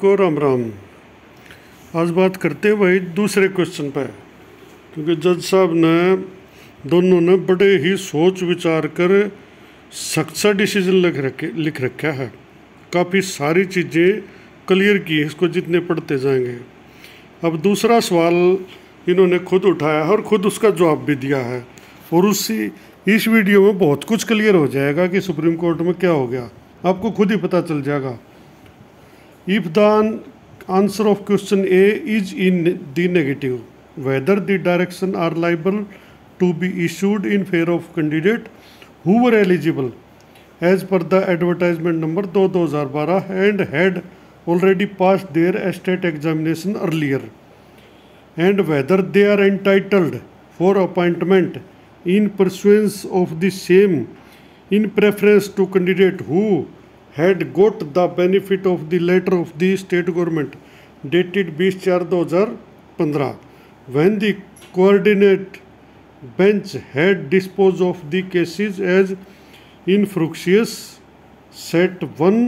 को राम राम। आज बात करते हैं भाई दूसरे क्वेश्चन पे, क्योंकि जज साहब ने दोनों ने बड़े ही सोच विचार कर सख्त सा डिसीजन लिख रखा है। काफ़ी सारी चीज़ें क्लियर की है इसको जितने पढ़ते जाएंगे। अब दूसरा सवाल इन्होंने खुद उठाया है और खुद उसका जवाब भी दिया है, और इस वीडियो में बहुत कुछ क्लियर हो जाएगा कि सुप्रीम कोर्ट में क्या हो गया, आपको खुद ही पता चल जाएगा। If the answer of question A is in the negative, whether the direction are liable to be issued in favor of candidate who were eligible as per the advertisement number 2/2012 and had already passed their state examination earlier, and whether they are entitled for appointment in pursuance of the same in preference to candidate who had got the benefit of the letter of the state government dated 20/4/2015, when the coordinate bench had disposed of the cases as infructuous set 1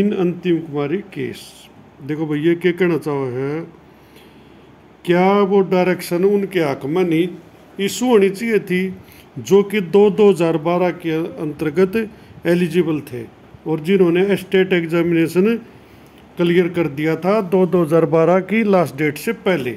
in अंतिम कुमारी case. देखो भैया क्या कहना चाहो है, क्या वो direction उनके हक में नहीं इशू होनी चाहिए थी जो कि 2012 के अंतर्गत एलिजिबल थे और जिन्होंने स्टेट एग्जामिनेशन क्लियर कर दिया था 2012 की लास्ट डेट से पहले?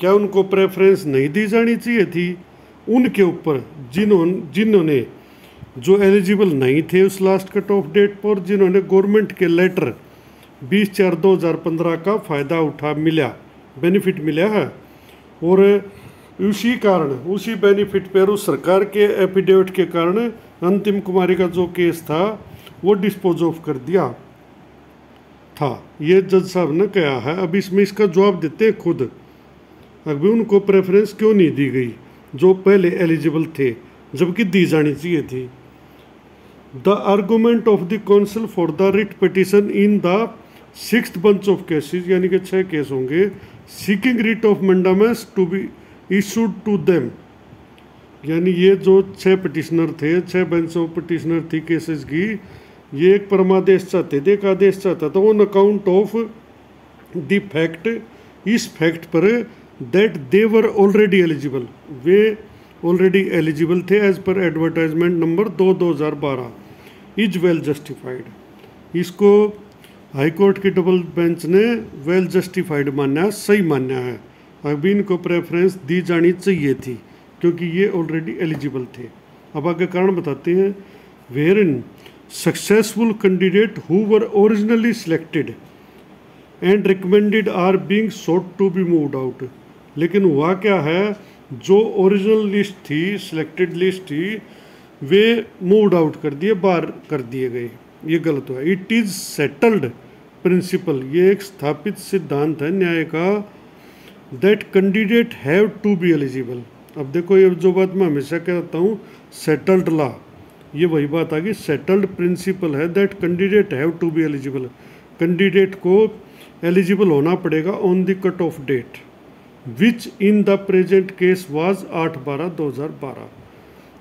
क्या उनको प्रेफरेंस नहीं दी जानी चाहिए थी उनके ऊपर जिन्होंने जो एलिजिबल नहीं थे उस लास्ट कट ऑफ डेट पर, जिन्होंने गवर्नमेंट के लेटर 20/4/2015 का फ़ायदा बेनिफिट मिला है, और उसी कारण उसी बेनिफिट पर उस सरकार के एफिडेविट के कारण अंतिम कुमारी का जो केस था वो डिस्पोज ऑफ कर दिया था, ये जज साहब ने कहा है। अब इसमें इसका जवाब देते हैं खुद। अभी उनको प्रेफरेंस क्यों नहीं दी गई जो पहले एलिजिबल थे, जबकि दी जानी चाहिए थी। The argument of the counsel for the writ petition in the 6th bunch of cases, यानी कि 6 केस होंगे, seeking writ of mandamus to be issued to them, यानी ये जो 6 पिटिशनर थे, 6 बेंच ऑफ पिटिशनर थी केसेस की, ये एक परमादेश चाहते थे, एक आदेश चाहता था on account of the fact, इस फैक्ट पर that they were already eligible, वे ऑलरेडी एलिजिबल थे as per advertisement number 2/2012 is well justified. इसको हाई कोर्ट की डबल बेंच ने वेल जस्टिफाइड माना है, सही माना है। अभी इनको प्रेफरेंस दी जानी चाहिए थी क्योंकि ये ऑलरेडी एलिजिबल थे। अब आगे कारण बताते हैं। Where in successful candidate who were originally selected and recommended are being sought to be moved out, लेकिन हुआ क्या है, जो ओरिजिनल लिस्ट थी, सिलेक्टेड लिस्ट थी, वे मूव्ड आउट कर दिए, बाहर कर दिए गए। ये गलत हुआ। इट इज़ सेटल्ड प्रिंसिपल, ये एक स्थापित सिद्धांत है न्याय का, that candidate have to be eligible. अब देखो ये जो बात मैं हमेशा कहता हूँ, सेटल्ड लॉ, ये वही बात आ गई। सेटल्ड प्रिंसिपल है that candidate have to be eligible, candidate को एलिजिबल होना पड़ेगा on the cut off date, which in the present case was 8/12/2012।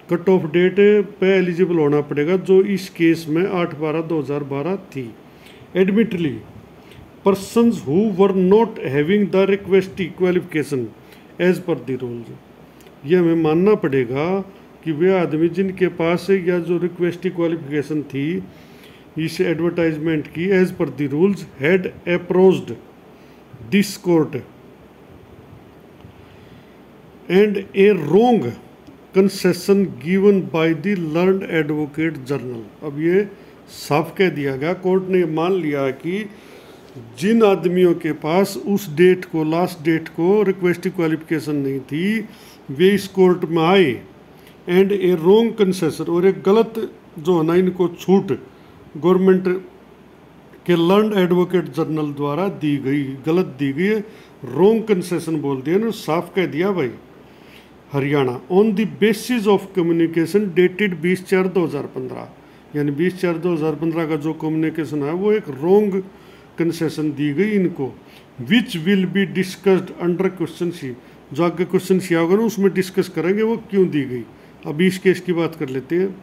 Cut off date पे एलिजिबल होना पड़ेगा जो इस केस में 8/12/2012 थी। एडमिटली persons who were not having the requisite qualification as per the rules, ये हमें मानना पड़ेगा कि वे आदमी जिनके पास या जो रिक्वेस्टिंग क्वालिफिकेशन थी इस एडवर्टाइजमेंट की एज पर the rules had approached this court and a wrong concession given by the learned advocate general. अब ये साफ कह दिया गया, कोर्ट ने मान लिया कि जिन आदमियों के पास उस डेट को, लास्ट डेट को रिक्वेस्टिंग क्वालिफिकेशन नहीं थी, वे इस कोर्ट में आए एंड ए रोंग कंसेशन, और एक गलत जो है ना इनको छूट गवर्नमेंट के लर्नड एडवोकेट जर्नल द्वारा दी गई, गलत दी गई है, रोंग कंसेशन बोल दिया ना, साफ कह दिया भाई। Haryana on the basis of communication dated 20/4/2015, यानी 20/4/2015 का जो कम्युनिकेशन है वो एक रोंग कंसेशन दी गई इनको, which will be discussed under question C, जो आगे क्वेश्चन सी होगा ना उसमें डिस्कस करेंगे वो क्यों दी गई। अभी इस केस की बात कर लेते हैं।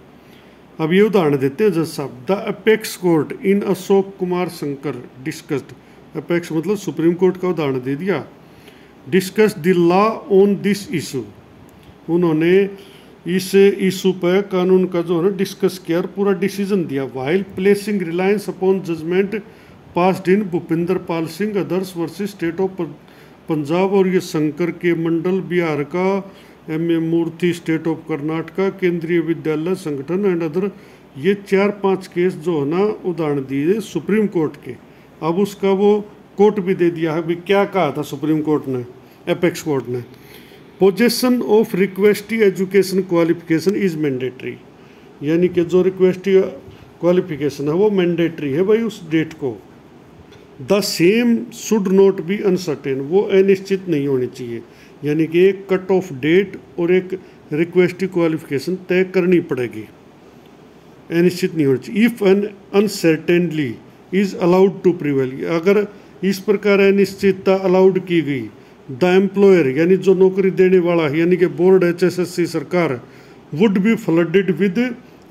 अब ये उदाहरण देते हैं जज साहब। The apex court in Ashok Kumar Shankar discussed apex मतलब सुप्रीम कोर्ट का उदाहरण दे दिया। Discuss the law on this issue, उन्होंने इस इशू पर कानून का जो है डिस्कस किया और पूरा डिसीजन दिया। While placing reliance upon judgment passed in Bhupinder Pal Singh others versus state of Punjab, और ये शंकर के मंडल बिहार का, M.A. Murthy state of Karnataka, केंद्रीय विद्यालय संगठन एंड अदर, ये 4-5 केस जो है ना उदाहरण दिए सुप्रीम कोर्ट के। अब उसका वो कोर्ट भी दे दिया है भी क्या कहा था सुप्रीम कोर्ट ने, एपेक्स कोर्ट ने। Possession of requisite education qualification is mandatory, यानी कि जो रिक्वेस्टी क्वालिफिकेशन है वो मैंडेटरी है भाई उस डेट को। The same should not be uncertain, वो अनिश्चित नहीं होनी चाहिए, यानी कि एक कट ऑफ डेट और एक रिक्वेस्टी क्वालिफिकेशन तय करनी पड़ेगी, अनिश्चित नहीं होनी चाहिए। If an uncertainty is allowed to prevail, अगर इस प्रकार अनिश्चितता अलाउड की गई, द एम्प्लॉयर यानी जो नौकरी देने वाला है यानी कि बोर्ड HSSC सरकार would be flooded with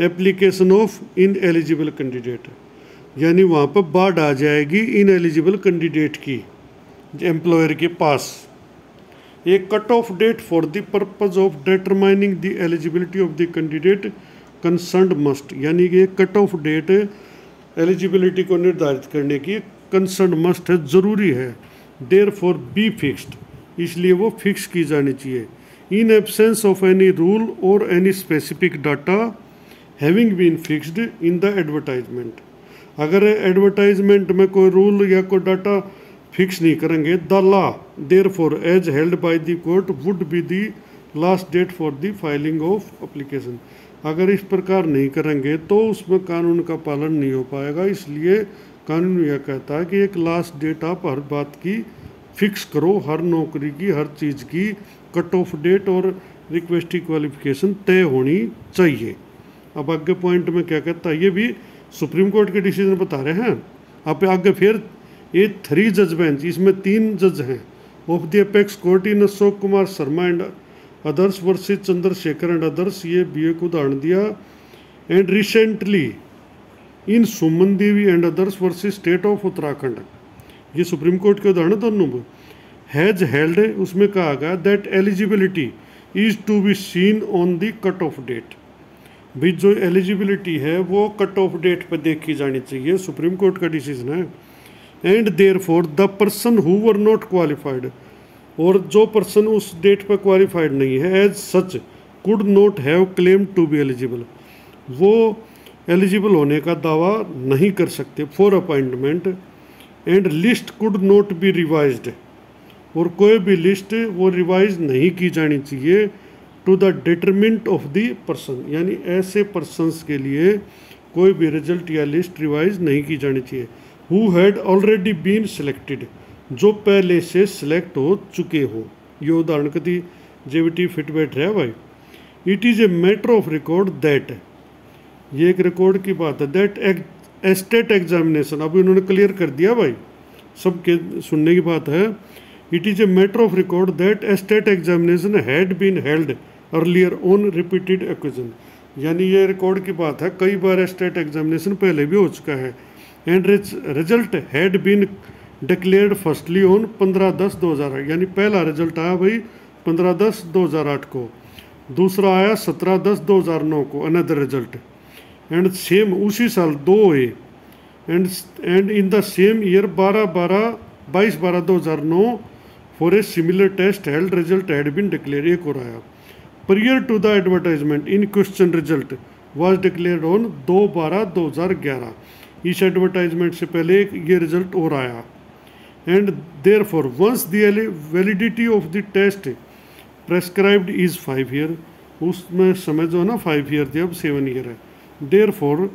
application of ineligible candidate, यानी वहाँ पर बाढ़ आ जाएगी इन एलिजिबल कैंडिडेट की एम्प्लॉयर के पास। एक cut off date for the purpose of determining the eligibility of the candidate concerned must, यानी कि एक कट ऑफ डेट एलिजिबिलिटी को निर्धारित करने की कंसर्न मस्ट है, ज़रूरी है। देयर फॉर बी फिक्स्ड, इसलिए वो फिक्स की जानी चाहिए। In absence of any rule और any specific data having been fixed in the advertisement, अगर एडवर्टाइजमेंट में कोई रूल या कोई डाटा फिक्स नहीं करेंगे, the law therefore as held by the court would be the last date for the filing of application, अगर इस प्रकार नहीं करेंगे तो उसमें कानून का पालन नहीं हो पाएगा। इसलिए कानून यह कहता है कि एक लास्ट डेट आप हर बात की फिक्स करो, हर नौकरी की, हर चीज़ की कट ऑफ डेट और रिक्वेस्टी क्वालिफिकेशन तय होनी चाहिए। अब आगे पॉइंट में क्या कहता है, ये भी सुप्रीम कोर्ट के डिसीजन बता रहे हैं। आप आगे फिर ये 3 जज बेंच, इसमें 3 जज हैं of the apex court in Ashok Kumar Sharma and others versus Chandrashekhar and others, ये भी एक उदाहरण दिया। And recently in Suman Devi and others versus state of Uttarakhand, ये सुप्रीम कोर्ट के उदाहरण दोनों में हैज हेल्ड, उसमें कहा गया that eligibility is to be seen on the cut off date, भी जो एलिजिबिलिटी है वो कट ऑफ डेट पर देखी जानी चाहिए, सुप्रीम कोर्ट का डिसीजन है। And therefore the person who were not qualified, और जो पर्सन उस डेट पर क्वालिफाइड नहीं है as such could not have claim to be eligible, वो एलिजिबल होने का दावा नहीं कर सकते for appointment. And list could not be revised, और कोई भी लिस्ट वो रिवाइज नहीं की जानी चाहिए to the determinant of the person, यानी ऐसे पर्सन्स के लिए कोई भी रिजल्ट या लिस्ट रिवाइज नहीं की जानी चाहिए। Who had already been selected, जो पहले से सिलेक्ट हो चुके हो, ये उदाहरण कभी JVT फिट बैठ रहा है भाई। It is a matter of record that, ये एक रिकॉर्ड की बात है, दैट स्टेट एग्जामिनेशन, अभी उन्होंने क्लियर कर दिया भाई, सबके सुनने की बात है। It is a matter of record that state examination had been held earlier on repeated occasion, यानी ये रिकॉर्ड की बात है, कई बार स्टेट एग्जामिनेशन पहले भी हो चुका है। And result had been declared firstly on 15/10/2008, यानी पहला रिजल्ट आया भाई 15/10/2008 को, दूसरा आया 17/10/2009 को अनदर रिजल्ट, एंड सेम उसी साल 2 हुए। And in the same year 22/12/2009 for a similar test held result had been declare, एक और आया। prior to the advertisement in question result was declared on 2/12/2011, इस एडवर्टाइजमेंट से पहले एक ये रिजल्ट और आया। And therefore once the validity of the test prescribed is 5 year, उसमें समय जो है ना 5 ईयर थी, अब 7 ईयर है। Therefore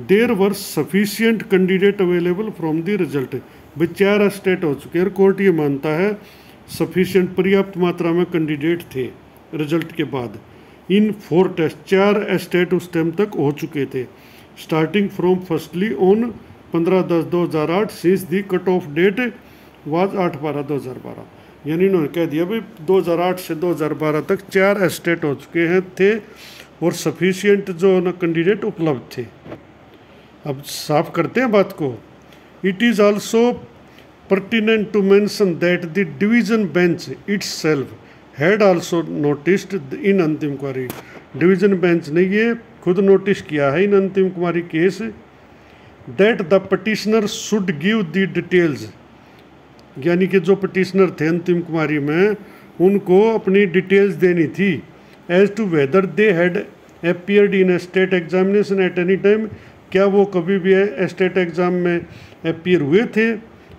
there were sufficient candidate available from the result, भाई 4 स्टेट हो चुके हैं, कोर्ट ये मानता है सफिशियंट पर्याप्त मात्रा में कैंडिडेट थे रिजल्ट के बाद। इन 4 टेस्ट 4 स्टेट उस टाइम तक हो चुके थे, starting from firstly on 15/10/2008 since the cut off date was 8/12/2012, यानी इन्होंने कह दिया भाई 2008 से 2012 तक 4 स्टेट हो चुके हैं थे और सफिशियंट जो ना कैंडिडेट उपलब्ध थे। अब साफ करते हैं बात को। It is also pertinent to mention that the division bench itself had also noticed in अंतिम कुमारी, डिवीजन बेंच ने ये खुद नोटिस किया है इन अंतिम कुमारी case, that the petitioner should give the details, यानी कि जो पटिशनर थे अंतिम कुमारी में उनको अपनी डिटेल्स देनी थी, as to whether they had appeared in state examination at any time, क्या वो कभी भी स्टेट एग्ज़ाम में अपीयर हुए थे,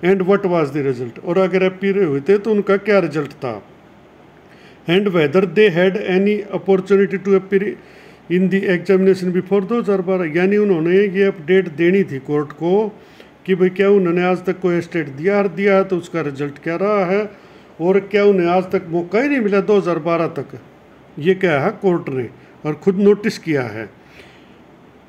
and what was the result, और अगर अपीयर हुए थे तो उनका क्या रिजल्ट था, and whether they had any opportunity to appear in the examination before 2012, यानी उन्होंने ये अपडेट देनी थी कोर्ट को कि भाई क्या उन्होंने आज तक कोई स्टेट दिया है तो उसका रिजल्ट क्या रहा है, और क्या उन्हें आज तक मौका ही नहीं मिला 2012 तक, ये क्या है कोर्ट ने और खुद नोटिस किया है।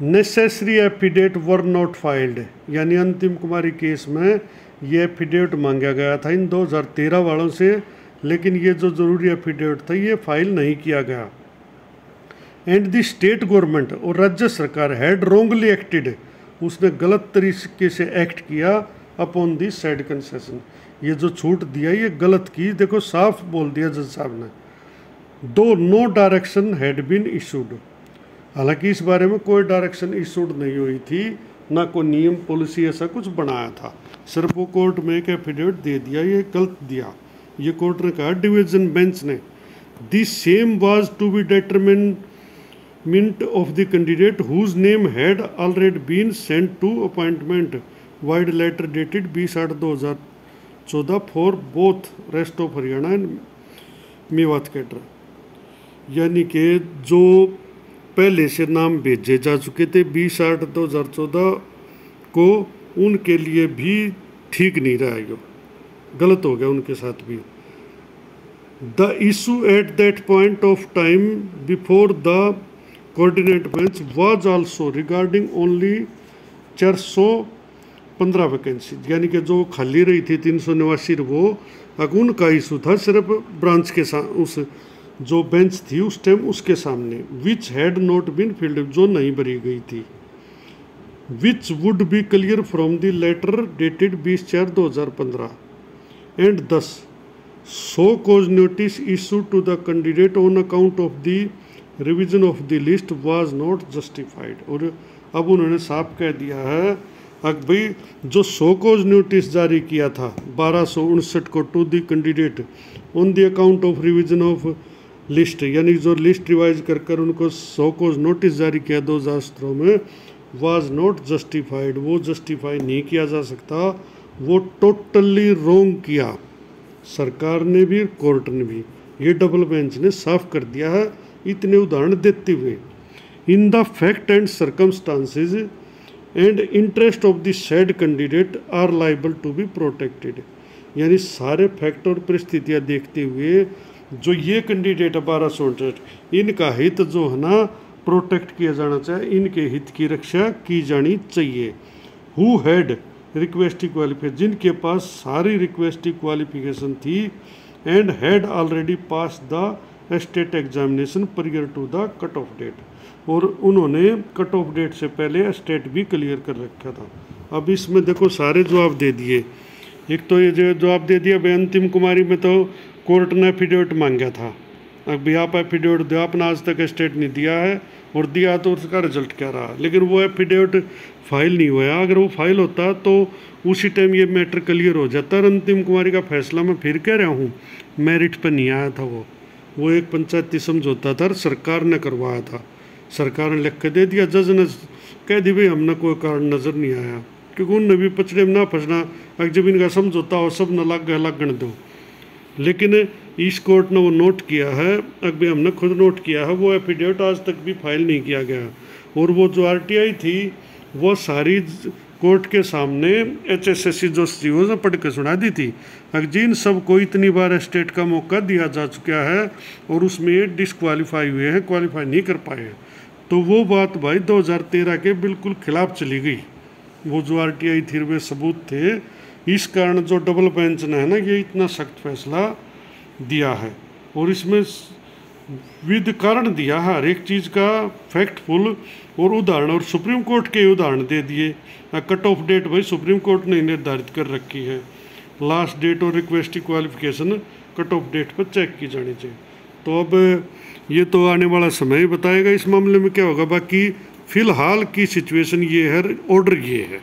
Necessary affidavit were not filed, यानी अंतिम कुमारी केस में ये एफिडेविट मांगा गया था इन 2013 वालों से, लेकिन ये जो ज़रूरी एफिडेविट था ये फाइल नहीं किया गया। एंड द स्टेट गवर्नमेंट, और राज्य सरकार हैड रोंगली एक्टेड, उसने गलत तरीके से एक्ट किया अपॉन दी साइड कंसेशन, ये जो छूट दिया ये गलत की, देखो साफ बोल दिया जज साहब ने। Though no direction had been issued, हालांकि इस बारे में कोई डायरेक्शन इशूड नहीं हुई थी, ना कोई नियम पॉलिसी ऐसा कुछ बनाया था, सिर्फ वो कोर्ट में एक एफिडेविट दे दिया, ये गलत दिया, ये कोर्ट ने कहा डिवीजन बेंच ने। The same was to be determinant of the candidate whose name had already been sent to appointment wide letter dated 20/8/2014 for both rest of Haryana and Mewat cadre, यानी कि जो पहले से नाम भेजे जा चुके थे 20/8/2014 को, उनके लिए भी ठीक नहीं रहा, ये गलत हो गया उनके साथ भी। The issue at that point of time before the coordinate bench was also regarding only 415 vacancy, यानी कि जो खाली रही थी 389 वो उनका इशू था सिर्फ ब्रांच के साथ, उस जो बेंच थी उस टाइम उसके सामने, which had not been filled, जो नहीं भरी गई थी, which would be clear from the letter dated 20/4/2015, and thus show cause notice issue to the candidate on account of the revision of the list was not justified, और अब उन्होंने साफ कह दिया है अब भाई जो सो कॉज नोटिस जारी किया था 1259 को to the candidate on the account of revision of list, यानी जो लिस्ट रिवाइज कर उनको सो कॉज नोटिस जारी किया 2017 में, वाज नॉट जस्टिफाइड, वो जस्टिफाई नहीं किया जा सकता, वो टोटली रॉन्ग किया सरकार ने भी कोर्ट ने भी, ये डबल बेंच ने साफ कर दिया है इतने उदाहरण देते हुए। In the fact and circumstances and interest of the said candidate are liable to be protected, यानी सारे फैक्ट और परिस्थितियाँ देखते हुए जो ये कैंडिडेट है 1259, इनका हित जो है ना प्रोटेक्ट किया जाना चाहिए, इनके हित की रक्षा की जानी चाहिए। हु हैड रिक्वेस्टिंग क्वालिफिकेशन, जिनके पास सारी रिक्वेस्टिंग क्वालिफिकेशन थी, and had already pass the state examination prior to the cut off date, और उन्होंने कट ऑफ डेट से पहले स्टेट भी क्लियर कर रखा था। अब इसमें देखो सारे जवाब दे दिए, एक तो ये जो जवाब दे दिया भाई अंतिम कुमारी में तो कोर्ट ने एफिडेविट मांगा था, अब भी आप एफिडेविट दो, आपने आज तक स्टेट नहीं दिया है, और दिया तो उसका रिजल्ट क्या रहा, लेकिन वो एफिडेविट फाइल नहीं हुआ, अगर वो फाइल होता तो उसी टाइम ये मैटर क्लियर हो जाता। और अंतिम कुमारी का फैसला मैं फिर कह रहा हूँ मेरिट पर नहीं आया था, वो एक पंचायती समझौता था, सरकार ने करवाया था, सरकार ने लिख के दे दिया, जज ने कह दी भाई हमने कोई कारण नज़र नहीं आया, क्योंकि उनने भी पचड़े में ना फंसना, अगर जब इनका समझौता हो सब न लगन दो। लेकिन इस कोर्ट ने वो नोट किया है, अगर हमने खुद नोट किया है, वो एफिडेविट आज तक भी फाइल नहीं किया गया, और वो जो RTI थी वो सारी कोर्ट के सामने HSSC जो CEOs ने पढ़ के सुना दी थी, जिन सबको इतनी बार स्टेट का मौका दिया जा चुका है और उसमें डिस्क्वालीफाई हुए हैं, क्वालिफाई नहीं कर पाए हैं, तो वो बात भाई 2013 के बिल्कुल खिलाफ चली गई, वो जो RTI थी वे सबूत थे। इस कारण जो डबल बेंच ने है ना ये इतना सख्त फैसला दिया है, और इसमें विद कारण दिया है हर एक चीज़ का फैक्टफुल और उदाहरण, और सुप्रीम कोर्ट के उदाहरण दे दिए। कट ऑफ डेट भाई सुप्रीम कोर्ट ने निर्धारित कर रखी है, लास्ट डेट और रिक्वेस्ट की क्वालिफिकेशन कट ऑफ डेट पर चेक की जानी चाहिए। तो अब ये तो आने वाला समय ही बताएगा इस मामले में क्या होगा। बाकी फ़िलहाल की सिचुएशन ये है, ऑर्डर ये है।